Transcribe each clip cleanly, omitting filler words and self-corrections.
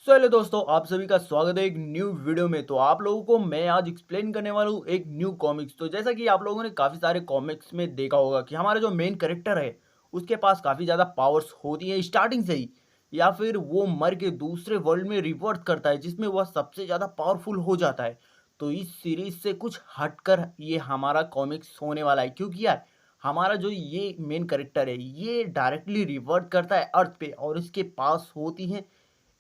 Hello दोस्तों, आप सभी का स्वागत है एक न्यू वीडियो में। तो आप लोगों को मैं आज एक्सप्लेन करने वाला हूँ एक न्यू कॉमिक्स। तो जैसा कि आप लोगों ने काफ़ी सारे कॉमिक्स में देखा होगा कि हमारा जो मेन कैरेक्टर है उसके पास काफ़ी ज़्यादा पावर्स होती हैं स्टार्टिंग से ही, या फिर वो मर के दूसरे वर्ल्ड में रिवर्ट करता है जिसमें वह सबसे ज़्यादा पावरफुल हो जाता है। तो इस सीरीज से कुछ हटकर ये हमारा कॉमिक्स होने वाला है, क्योंकि यार हमारा जो ये मेन कैरेक्टर है ये डायरेक्टली रिवर्ट करता है अर्थ पे, और इसके पास होती हैं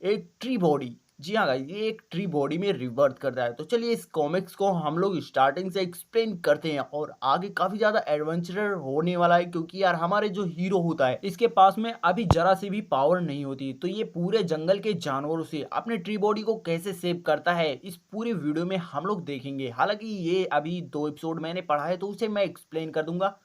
एक ट्री बॉडी। जी हाँ गाइस, ये एक ट्री बॉडी में रिवर्ट करता है। तो चलिए इस कॉमिक्स को हम लोग स्टार्टिंग से एक्सप्लेन करते हैं, और आगे काफी ज्यादा एडवेंचरर होने वाला है, क्योंकि यार हमारे जो हीरो होता है इसके पास में अभी जरा सी भी पावर नहीं होती। तो ये पूरे जंगल के जानवरों से अपने ट्री बॉडी को कैसे सेव करता है इस पूरे वीडियो में हम लोग देखेंगे। हालांकि ये अभी 2 एपिसोड मैंने पढ़ा है तो उसे मैं एक्सप्लेन कर दूंगा,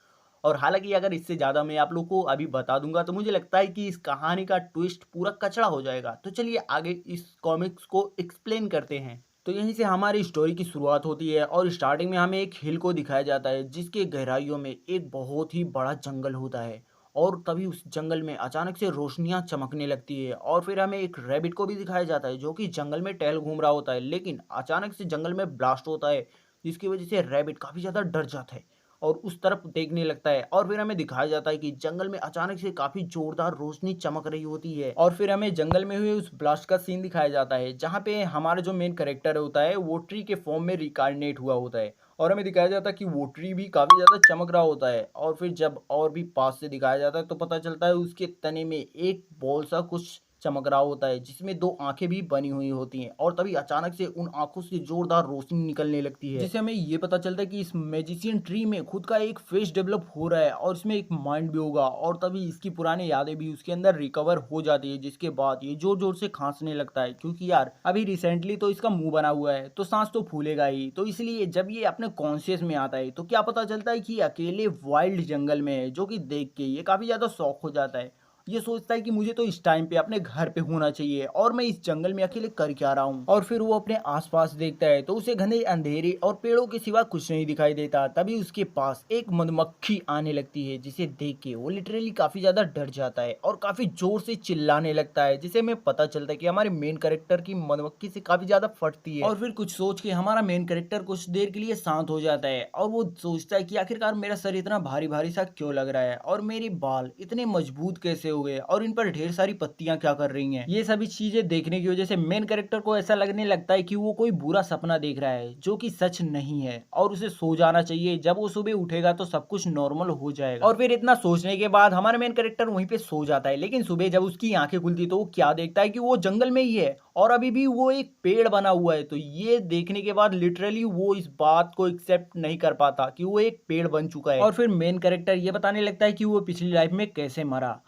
और हालांकि अगर इससे ज़्यादा मैं आप लोग को अभी बता दूंगा तो मुझे लगता है कि इस कहानी का ट्विस्ट पूरा कचड़ा हो जाएगा। तो चलिए आगे इस कॉमिक्स को एक्सप्लेन करते हैं। तो यहीं से हमारी स्टोरी की शुरुआत होती है, और स्टार्टिंग में हमें एक हिल को दिखाया जाता है जिसके गहराइयों में एक बहुत ही बड़ा जंगल होता है। और तभी उस जंगल में अचानक से रोशनियां चमकने लगती है, और फिर हमें एक रैबिट को भी दिखाया जाता है जो कि जंगल में टहल घूम रहा होता है, लेकिन अचानक से जंगल में ब्लास्ट होता है जिसकी वजह से रैबिट काफ़ी ज़्यादा डर जाता है और उस तरफ देखने लगता है। और फिर हमें दिखाया जाता है कि जंगल में अचानक से काफी जोरदार रोशनी चमक रही होती है, और फिर हमें जंगल में हुए उस ब्लास्ट का सीन दिखाया जाता है जहाँ पे हमारा जो मेन कैरेक्टर होता है वो ट्री के फॉर्म में रिकार्डिनेट हुआ होता है, और हमें दिखाया जाता है कि वो ट्री भी काफी ज्यादा चमक रहा होता है। और फिर जब और भी पास से दिखाया जाता है तो पता चलता है उसके तने में एक बॉल सा कुछ चमक रहा होता है जिसमें दो आंखें भी बनी हुई होती हैं, और तभी अचानक से उन आंखों से जोरदार रोशनी निकलने लगती है, जिससे हमें ये पता चलता है कि इस मैजिशियन ट्री में खुद का एक फेस डेवलप हो रहा है और इसमें एक माइंड भी होगा। और तभी इसकी पुरानी यादें भी उसके अंदर रिकवर हो जाती है, जिसके बाद ये जोर जोर से खांसने लगता है, क्योंकि यार अभी रिसेंटली तो इसका मुंह बना हुआ है तो सांस तो फूलेगा ही। तो इसलिए जब ये अपने कॉन्शियस में आता है तो क्या पता चलता है कि अकेले वाइल्ड जंगल में है, जो कि देख के ये काफी ज्यादा शॉक हो जाता है। ये सोचता है कि मुझे तो इस टाइम पे अपने घर पे होना चाहिए, और मैं इस जंगल में अकेले कर क्या रहा हूँ। और फिर वो अपने आसपास देखता है तो उसे घने अंधेरे और पेड़ों के सिवा कुछ नहीं दिखाई देता। तभी उसके पास एक मधुमक्खी आने लगती है जिसे देख के वो लिटरली काफी ज्यादा डर जाता है और काफी जोर से चिल्लाने लगता है, जिसे हमें पता चलता है कि हमारे मेन कैरेक्टर की मधुमक्खी से काफी ज्यादा फटती है। और फिर कुछ सोच के हमारा मेन कैरेक्टर कुछ देर के लिए शांत हो जाता है, और वो सोचता है कि आखिरकार मेरा सर इतना भारी भारी सा क्यों लग रहा है, और मेरे बाल इतने मजबूत कैसे हो गए, और इन पर ढेर सारी पत्तियां क्या कर रही हैं। ये सभी चीजें देखने की वजह से मेन कैरेक्टर को ऐसा लगने लगता है कि वो कोई बुरा सपना देख रहा है जो कि सच नहीं है, और उसे सो जाना चाहिए। जब वो सुबह उठेगा तो सब कुछ नॉर्मल हो जाएगा। और फिर इतना सोचने के बाद हमारा मेन कैरेक्टर वहीं पे सो जाता है, लेकिन सुबह जब उसकी आंखें खुलती तो वो क्या देखता है कि वो जंगल में ही है और अभी भी वो एक पेड़ बना हुआ है। तो ये देखने के बाद लिटरली वो इस बात को एक्सेप्ट नहीं कर पाता कि वो एक पेड़ बन चुका है। और फिर मेन कैरेक्टर ये बताने लगता है कि वो पिछली लाइफ में कैसे मरा।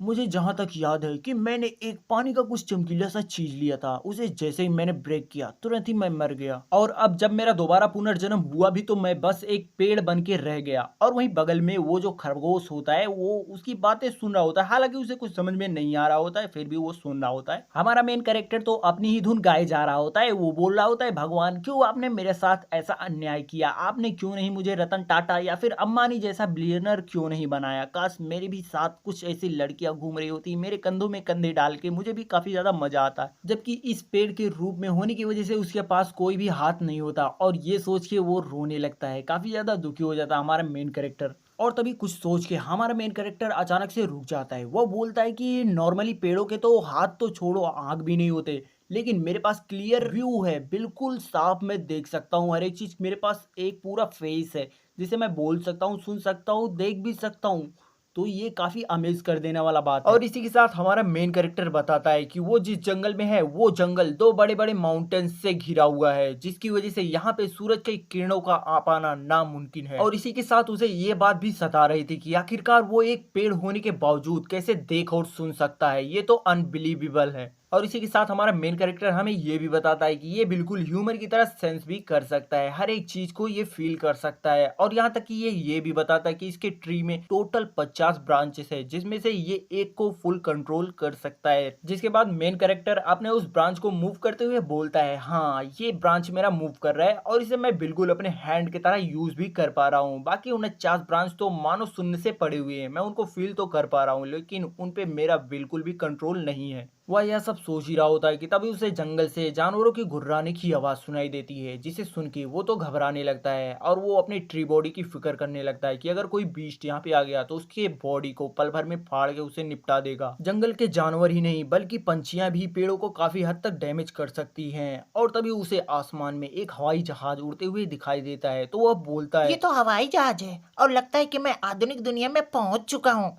मुझे जहाँ तक याद है कि मैंने एक पानी का कुछ चमकीला सा चीज लिया था, उसे जैसे ही मैंने ब्रेक किया तुरंत ही मैं मर गया, और अब जब मेरा दोबारा पुनर्जन्म हुआ भी तो मैं बस एक पेड़ बन के रह गया। और वहीं बगल में वो जो खरगोश होता है वो उसकी बातें सुन रहा होता है, हालांकि उसे कुछ समझ में नहीं आ रहा होता है फिर भी वो सुन रहा होता है। हमारा मेन कैरेक्टर तो अपनी ही धुन गाए जा रहा होता है, वो बोल रहा होता है, भगवान क्यों आपने मेरे साथ ऐसा अन्याय किया, आपने क्यों नहीं मुझे रतन टाटा या फिर अंबानी जैसा बिलियनर क्यों नहीं बनाया, काश मेरे भी साथ कुछ ऐसी लड़कियां घूम रही होती, मेरे कंधों में कंधे डाल के, मुझे भी काफी ज्यादा मजा आता। जबकि इस पेड़ के रूप में होने की वजह से उसके पास कोई भी हाथ नहीं होता, और ये सोच के वो रोने लगता है, काफी ज्यादा दुखी हो जाता है हमारा मेन कैरेक्टर। और तभी कुछ सोच के हमारा मेन कैरेक्टर अचानक से रुक जाता है। वो बोलता है कि नॉर्मली पेड़ों के तो हाथ तो छोड़ो आंख भी नहीं होते, लेकिन मेरे पास क्लियर व्यू है, बिल्कुल साफ मैं देख सकता हूँ हर एक चीज। मेरे पास एक पूरा फेस है जिसे मैं बोल सकता हूँ, सुन सकता हूँ, देख भी सकता हूँ। तो ये काफी अमेज कर देने वाला बात है। और इसी के साथ हमारा मेन कैरेक्टर बताता है कि वो जिस जंगल में है वो जंगल दो बड़े बड़े माउंटेन्स से घिरा हुआ है, जिसकी वजह से यहाँ पे सूरज की किरणों का आ पाना नामुमकिन है। और इसी के साथ उसे ये बात भी सता रही थी कि आखिरकार वो एक पेड़ होने के बावजूद कैसे देख और सुन सकता है, ये तो अनबिलीवेबल है। और इसी के साथ हमारा मेन कैरेक्टर हमें ये भी बताता है कि ये बिल्कुल ह्यूमन की तरह सेंस भी कर सकता है, हर एक चीज को ये फील कर सकता है। और यहाँ तक कि ये भी बताता है कि इसके ट्री में टोटल 50 ब्रांचेस है, जिसमें से ये एक को फुल कंट्रोल कर सकता है। जिसके बाद मेन कैरेक्टर अपने उस ब्रांच को मूव करते हुए बोलता है, हाँ ये ब्रांच मेरा मूव कर रहा है और इसे मैं बिल्कुल अपने हैंड की तरह यूज भी कर पा रहा हूँ। बाकी 49 ब्रांच तो मानो शून्य से पड़े हुए हैं, मैं उनको फील तो कर पा रहा हूँ लेकिन उन पे मेरा बिल्कुल भी कंट्रोल नहीं है। वह यह सब सोच ही रहा होता है कि तभी उसे जंगल से जानवरों की गुर्राने की आवाज़ सुनाई देती है, जिसे सुन के वो तो घबराने लगता है और वो अपनी ट्री बॉडी की फिक्र करने लगता है कि अगर कोई बीस्ट यहाँ पे आ गया तो उसके बॉडी को पल भर में फाड़ के उसे निपटा देगा। जंगल के जानवर ही नहीं बल्कि पंछियां भी पेड़ों को काफी हद तक डैमेज कर सकती हैं। और तभी उसे आसमान में एक हवाई जहाज उड़ते हुए दिखाई देता है, तो वह बोलता है, ये तो हवाई जहाज है और लगता है कि मैं आधुनिक दुनिया में पहुंच चुका हूँ।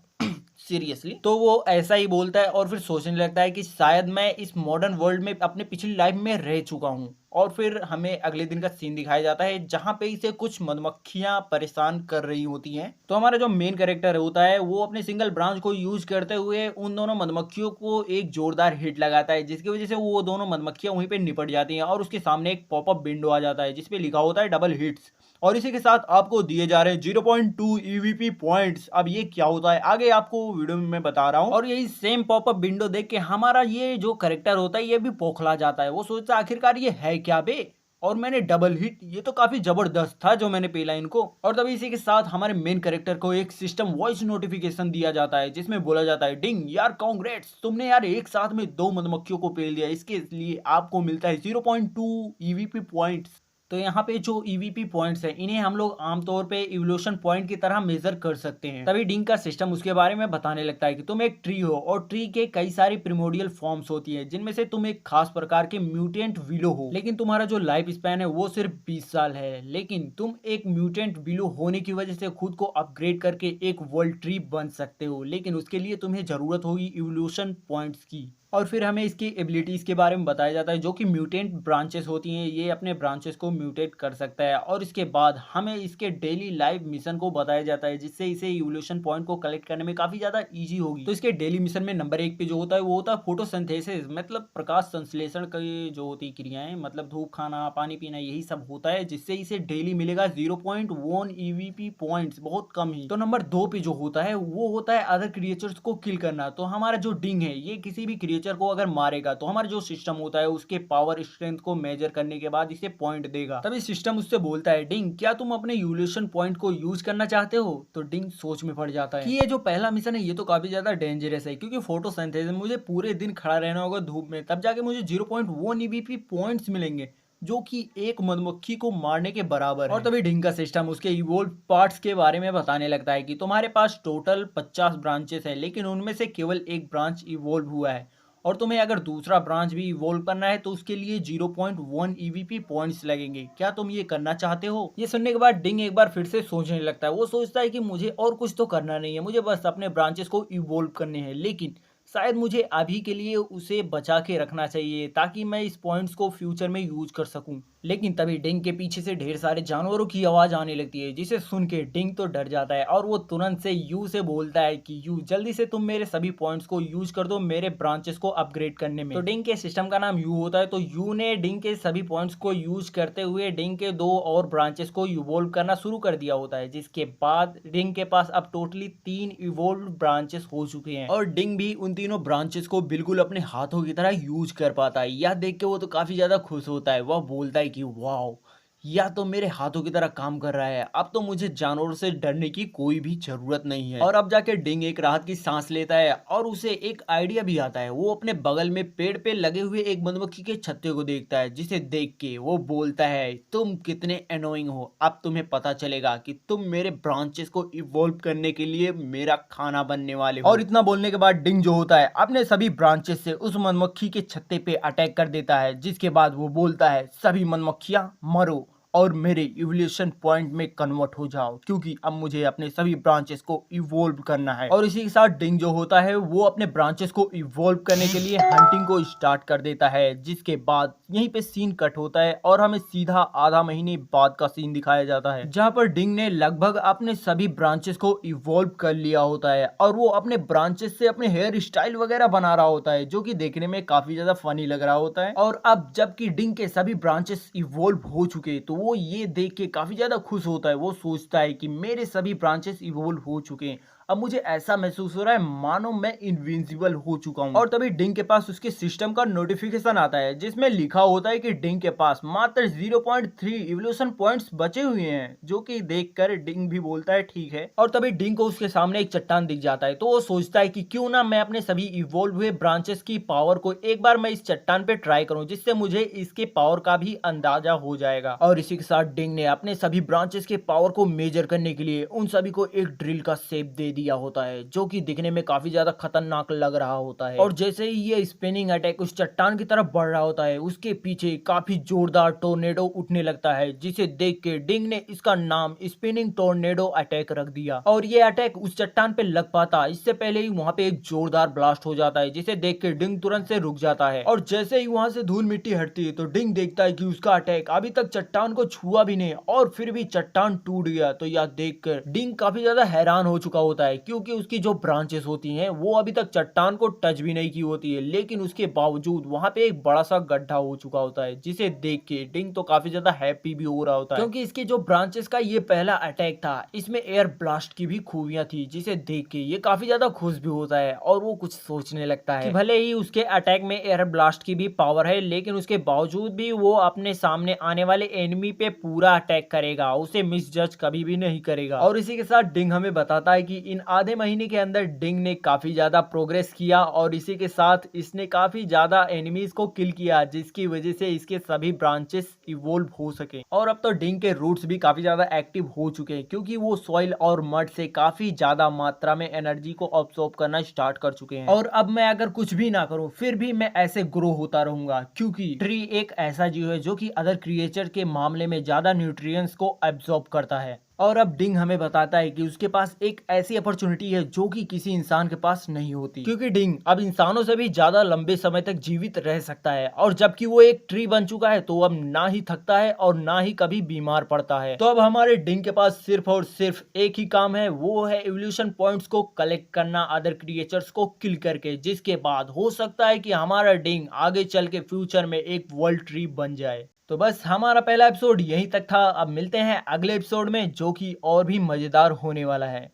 सीरियसली? तो वो ऐसा ही बोलता है और फिर सोचने लगता है कि शायद मैं इस मॉडर्न वर्ल्ड में अपने पिछली लाइफ में रह चुका हूँ। और फिर हमें अगले दिन का सीन दिखाया जाता है जहाँ पे इसे कुछ मधुमक्खियां परेशान कर रही होती हैं। तो हमारा जो मेन कैरेक्टर होता है वो अपने सिंगल ब्रांच को यूज करते हुए उन दोनों मधुमक्खियों को एक जोरदार हिट लगाता है, जिसकी वजह से वो दोनों मधुमक्खियां वहीं पे निपट जाती हैं और उसके सामने एक पॉपअप विंडो आ जाता है जिसपे लिखा होता है डबल हिट्स। और इसी के साथ आपको दिए जा रहे हैं 0.2 ईवीपी पॉइंट्स। अब ये क्या होता है आगे आपको वीडियो में मैं बता रहा हूँ। और यही सेम पॉपअप विंडो देख के हमारा ये जो कैरेक्टर होता है ये भी बौखला जाता है। वो सोचता है आखिरकार ये है क्या बे, और मैंने डबल हिट, ये तो काफी जबरदस्त था जो मैंने पेला इनको। और तभी इसी के साथ हमारे मेन कैरेक्टर को एक सिस्टम वॉइस नोटिफिकेशन दिया जाता है जिसमें बोला जाता है, डिंग यार कांग्रेट्स, तुमने यार एक साथ में 2 मधुमक्खियों को पेल दिया, इसके लिए आपको मिलता है 0.2 ईवीपी पॉइंट्स। तो यहाँ पे जो ईवीपी पॉइंट्स हैं इन्हें हम लोग आमतौर पे इवोल्यूशन पॉइंट की तरह मेजर कर सकते हैं। तभी डिंग का सिस्टम उसके बारे में बताने लगता है कि तुम एक ट्री हो और ट्री के कई सारी प्रिमोडियल फॉर्म्स होती है जिनमें से तुम एक खास प्रकार के म्यूटेंट विलो हो, लेकिन तुम्हारा जो लाइफ स्पैन है वो सिर्फ 20 साल है। लेकिन तुम एक म्यूटेंट विलो होने की वजह से खुद को अपग्रेड करके एक वर्ल्ड ट्री बन सकते हो, लेकिन उसके लिए तुम्हें जरूरत होगी इवोल्यूशन पॉइंट्स की। और फिर हमें इसकी एबिलिटीज़ के बारे में बताया जाता है जो कि म्यूटेंट ब्रांचेस होती हैं, ये अपने ब्रांचेस को म्यूटेट कर सकता है। और इसके बाद हमें इसके डेली लाइफ मिशन को बताया जाता है जिससे इसे इवोल्यूशन पॉइंट को कलेक्ट करने में काफ़ी ज़्यादा ईजी होगी। तो इसके डेली मिशन में नंबर 1 पे जो होता है वो होता है फोटोसिंथेसिस, मतलब प्रकाश संश्लेषण की जो होती क्रियाएं, मतलब धूप खाना, पानी पीना, यही सब होता है जिससे इसे डेली मिलेगा 0.1 ईवीपी पॉइंट्स, बहुत कम ही। तो नंबर 2 पे जो होता है वो होता है अदर क्रिएचर्स को किल करना। तो हमारा जो डिंग है ये किसी भी क्रिएचर को अगर मारेगा तो हमारा जो सिस्टम होता है उसके पावर स्ट्रेंथ को मेजर करने के बाद इसे पॉइंट देगा। तभी सिस्टम उससे बोलता है, डिंग क्या तुम अपने इवोल्यूशन पॉइंट को यूज करना चाहते हो? तो डिंग सोच में पड़ जाता है कि ये जो पहला मिशन है ये तो काफी ज्यादा डेंजरस है, क्योंकि फोटोसिंथेसिस मुझे पूरे दिन खड़ा रहना होगा धूप में, तब जाके मुझे 0.1 ईवीपी पॉइंट्स मिलेंगे जो कि एक मधुमक्खी को मारने के बराबर है। और तभी डिंग का सिस्टम उसके इवोल्व पार्ट्स के बारे में बताने लगता है कि तुम्हारे पास टोटल 50 ब्रांचेस है, लेकिन उनमें से केवल एक ब्रांच इवोल्व हुआ है और तुम्हें अगर दूसरा ब्रांच भी इवोल्व करना है तो उसके लिए 0.1 ईवीपी पॉइंट्स लगेंगे। क्या तुम ये करना चाहते हो? ये सुनने के बाद डिंग एक बार फिर से सोचने लगता है। वो सोचता है कि मुझे और कुछ तो करना नहीं है, मुझे बस अपने ब्रांचेस को इवोल्व करने हैं, लेकिन शायद मुझे अभी के लिए उसे बचा के रखना चाहिए ताकि मैं इस पॉइंट्स को फ्यूचर में यूज कर सकूं। लेकिन तभी डिंग के पीछे से ढेर सारे जानवरों की आवाज आने लगती है जिसे सुन के डिंग तो डर जाता है और वो तुरंत से यू से बोलता है कि यू जल्दी से तुम मेरे सभी पॉइंट्स को यूज कर दो मेरे ब्रांचेस को अपग्रेड करने में। तो डिंग के सिस्टम का नाम यू होता है, तो यू ने डिंग के सभी पॉइंट्स को यूज करते हुए डिंग के 2 और ब्रांचेस को इवोल्व करना शुरू कर दिया होता है, जिसके बाद डिंग के पास अब टोटली 3 इवोल्व ब्रांचेस हो चुके हैं और डिंग भी उन तीनों ब्रांचेस को बिल्कुल अपने हाथों की तरह यूज कर पाता है। यह देख के वो तो काफी ज्यादा खुश होता है। वह बोलता है कि वाओ, या तो मेरे हाथों की तरह काम कर रहा है, अब तो मुझे जानवरों से डरने की कोई भी जरूरत नहीं है। और अब जाके डिंग एक राहत की सांस लेता है और उसे एक आइडिया भी आता है। वो अपने बगल में पेड़ पे लगे हुए एक मधुमक्खी के छत्ते को देखता है जिसे देख के वो बोलता है, तुम कितने एनोइंग हो, अब तुम्हें पता चलेगा कि तुम मेरे ब्रांचेस को इवोल्व करने के लिए मेरा खाना बनने वाले हो। और इतना बोलने के बाद डिंग जो होता है अपने सभी ब्रांचेस से उस मधुमक्खी के छत्ते पे अटैक कर देता है, जिसके बाद वो बोलता है, सभी मधुमक्खियां मरो और मेरे इवोल्यूशन पॉइंट में कन्वर्ट हो जाओ, क्योंकि अब मुझे अपने सभी ब्रांचेस को इवोल्व करना है। और इसी के साथ डिंग जो होता है वो अपने ब्रांचेस को इवोल्व करने के लिए हंटिंग को स्टार्ट कर देता है, जिसके बाद यहीं पे सीन कट होता है और हमें सीधा आधा महीने बाद का सीन दिखाया जाता है जहां पर डिंग ने लगभग अपने सभी ब्रांचेस को इवोल्व कर लिया होता है और वो अपने ब्रांचेस से अपने हेयर स्टाइल वगैरह बना रहा होता है, जो कि देखने में काफी ज्यादा फनी लग रहा होता है। और अब जबकि डिंग के सभी ब्रांचेस इवोल्व हो चुके तो वो ये देख के काफी ज्यादा खुश होता है। वो सोचता है कि मेरे सभी ब्रांचेस इवोल्व हो चुके हैं, अब मुझे ऐसा महसूस हो रहा है मानो मैं इनविंसिबल हो चुका हूँ। और तभी डिंग के पास उसके सिस्टम का नोटिफिकेशन आता है जिसमें लिखा होता है कि डिंग के पास मात्र 0.3 इवोल्यूशन पॉइंट्स बचे हुए हैं, जो कि देखकर डिंग भी बोलता है ठीक है। और तभी डिंग को उसके सामने एक चट्टान दिख जाता है, तो वो सोचता है कि क्यों ना मैं अपने सभी इवोल्व हुए ब्रांचेस की पावर को एक बार मैं इस चट्टान पे ट्राई करूं, जिससे मुझे इसके पावर का भी अंदाजा हो जाएगा। और इसी के साथ डिंग ने अपने सभी ब्रांचेस के पावर को मेजर करने के लिए उन सभी को एक ड्रिल का शेप दे दिया होता है, जो कि दिखने में काफी ज्यादा खतरनाक लग रहा होता है। और जैसे ही ये स्पिनिंग अटैक उस चट्टान की तरफ बढ़ रहा होता है, उसके पीछे काफी जोरदार टोर्नेडो उठने लगता है, जिसे देख के डिंग ने इसका नाम स्पिनिंग टोर्नेडो अटैक रख दिया। और ये अटैक उस चट्टान पे लग पाता इससे पहले ही वहां पे एक जोरदार ब्लास्ट हो जाता है, जिसे देख के डिंग तुरंत से रुक जाता है। और जैसे ही वहां से धूल मिट्टी हटती है तो डिंग देखता है कि उसका अटैक अभी तक चट्टान को छुआ भी नहीं और फिर भी चट्टान टूट गया। तो यह देखकर डिंग काफी ज्यादा हैरान हो चुका होता है, क्योंकि उसकी जो ब्रांचेस होती हैं वो अभी तक चट्टान को टच भी नहीं की होती है, लेकिन उसके बावजूद वहां पे एक बड़ा सा गड्ढा हो चुका होता है, जिसे देख के डिंग तो काफी ज्यादा हैप्पी भी हो रहा होता है, क्योंकि इसके जो ब्रांचेस का ये पहला अटैक था इसमें एयर ब्लास्ट की भी खूबियां थी, जिसे देख के ये काफी ज्यादा खुश भी होता है। और वो कुछ सोचने लगता है कि भले ही उसके अटैक में एयर ब्लास्ट की भी पावर है, लेकिन उसके बावजूद भी वो अपने सामने आने वाले एनिमी पे पूरा अटैक करेगा, उसे मिस जज कभी भी नहीं करेगा। और इसी के साथ डिंग हमें बताता है कि इन आधे महीने के अंदर डिंग ने काफी ज्यादा प्रोग्रेस किया और इसी के साथ इसने काफी ज्यादा एनिमीज को किल किया, जिसकी वजह से इसके सभी ब्रांचेस इवोल्व हो सके। और अब तो डिंग के रूट्स भी काफी ज्यादा एक्टिव हो चुके हैं, क्योंकि वो सॉइल और मड से काफी ज्यादा मात्रा में एनर्जी को ऑब्सॉर्ब करना स्टार्ट कर चुके हैं। और अब मैं अगर कुछ भी ना करूं फिर भी मैं ऐसे ग्रो होता रहूंगा, क्योंकि ट्री एक ऐसा जीव है जो कि अदर क्रिएचर के मामले में ज्यादा न्यूट्रिएंट्स को एब्सॉर्ब करता है। और अब डिंग हमें बताता है कि उसके पास एक ऐसी अपॉर्चुनिटी है जो कि किसी इंसान के पास नहीं होती, क्योंकि डिंग अब इंसानों से भी ज्यादा लंबे समय तक जीवित रह सकता है। और जबकि वो एक ट्री बन चुका है तो अब ना ही थकता है और ना ही कभी बीमार पड़ता है। तो अब हमारे डिंग के पास सिर्फ और सिर्फ एक ही काम है, वो है इवोल्यूशन पॉइंट्स को कलेक्ट करना अदर क्रिएचर्स को किल करके, जिसके बाद हो सकता है कि हमारा डिंग आगे चल के फ्यूचर में एक वर्ल्ड ट्री बन जाए। तो बस हमारा पहला एपिसोड यहीं तक था। अब मिलते हैं अगले एपिसोड में, जो कि और भी मजेदार होने वाला है।